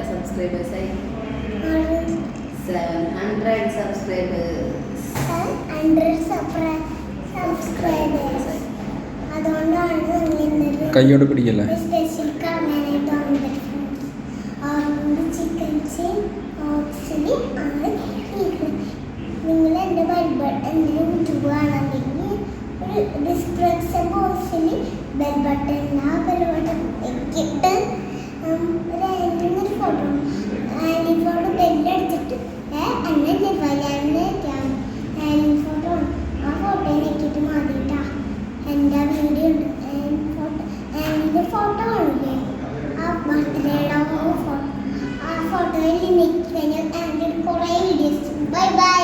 സബ്സ്ക്രൈബേഴ്സായി 700 subscribers. കൈയോട് പിടിക്കല്ലേ? നിങ്ങൾ എൻ്റെ എൻ്റെ യൂട്യൂബ് കാണാമെങ്കിൽ ഒരു ഡിസ്ക്രിപ്ഷൻ ബോക്സിൽ ബെൽ ബട്ടൺ ഇട്ട് ഒരു ഫോട്ടോ ആനി ഫോട്ടോ ബെല്ലടിച്ചിട്ട് അങ്ങനെ ആനി ഫോട്ടോ ആ ഫോട്ടോ നോക്കിയിട്ട് മാറിയിട്ടാ എൻ്റെ വീഡിയോ ഉണ്ട് ആനിൻ്റെ ഫോട്ടോ കാണില്ലേ ആ ബർത്ത്ഡേയുടെ ഫോട്ടോ ആ ഫോട്ടോയിൽ നെക്കി കഴിഞ്ഞാൽ ആൻ്റെ കുറേ വീഡിയോസ്. Bye bye.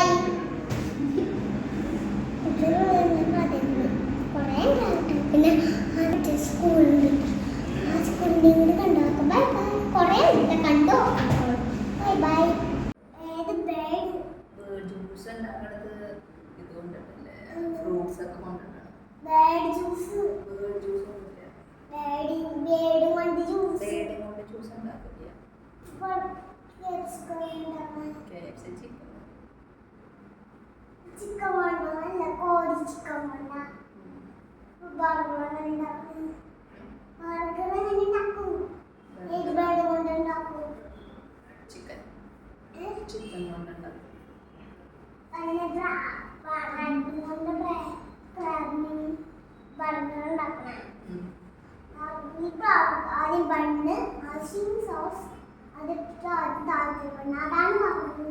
പിന്നെ സ്കൂളിൽ ആ സ്കൂളിൻ്റെ കൂടെ കണ്ടു. Bye bye. കുറേ കണ്ടു. Bye bye. ഏത് ബേഡ് ജ്യൂസ് ഉണ്ടാക്കുന്നത് ഇതുകൊണ്ടിട്ടല്ലേ? ഫ്രൂട്ട്സ് ഒക്കെ കൊണ്ടിട്ടാണ്. ബേഡ് ജ്യൂസ് ജ്യൂസ് ഒന്നുമില്ല. ബേഡ് കൊണ്ട് ജ്യൂസ് ജ്യൂസ് ഉണ്ടാക്കില്ല. KFC ചിക്കൻ വേണ്ട അല്ല കോഴി ചിക്കൻ വേണ്ട ബർഗർ ഉണ്ടാക്കും. ബർഗർ എങ്ങനെ ഉണ്ടാക്കും? ഏത് ബേഡ് കൊണ്ട് ഉണ്ടാക്കും? ചിക്കൻ കൊണ്ടുണ്ടാക്കും. അതിന് ബ്രെഡ് കൊണ്ട് ബർഗർ ഉണ്ടാക്കണം. ആദ്യം ബണ്ണ് സോസ് അതിട്ട് താല്പര്യം അതാണ് പറഞ്ഞത്.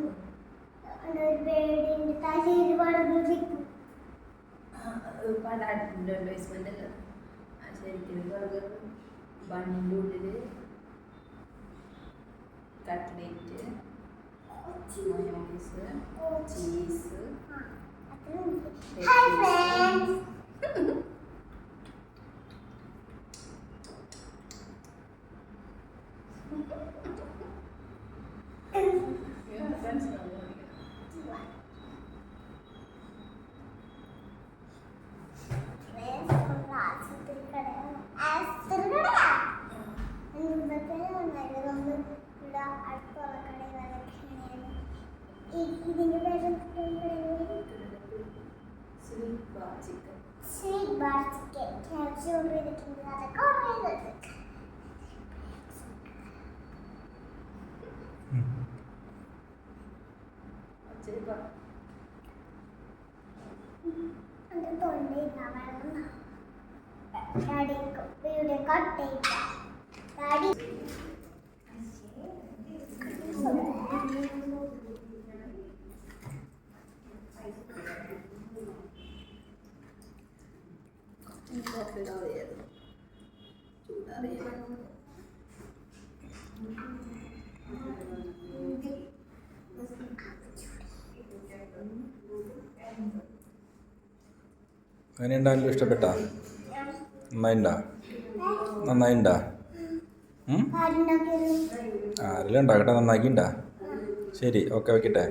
ഒരു ബേഡിൻ്റെ തലയിൽ വളർന്നു കിട്ടും. പല അഡ്വർടൈസ്മെന്റ് അല്ല ശരിക്കും. ബർഗർ ബണ്ണിൻ്റെ ഉള്ളിൽ cutlet, mayonnaise, cheese. Hi friends. ഇതിന്റെ പേര് sweet bar chicken KFC order ചെയ്തിട്ടുണ്ട്. അതൊക്കെ ഓർഡർ ചെയ്തിട്ടുണ്ട്. എൻ്റെ തൊണ്ടയില്ല വെള്ളം ഡാഡി വീഡിയോ കട്ട് ചെയ്യില്ല. ഡാഡി അങ്ങനെയുണ്ടായാലും ഇഷ്ടപ്പെട്ടാ? നന്നായിണ്ടാ? നന്നായിണ്ടാ? ആരെല്ലാം ഉണ്ടാക്കട്ടെ? നന്നാക്കിണ്ടാ? ശരി, ഓക്കെ, വയ്ക്കട്ടെ.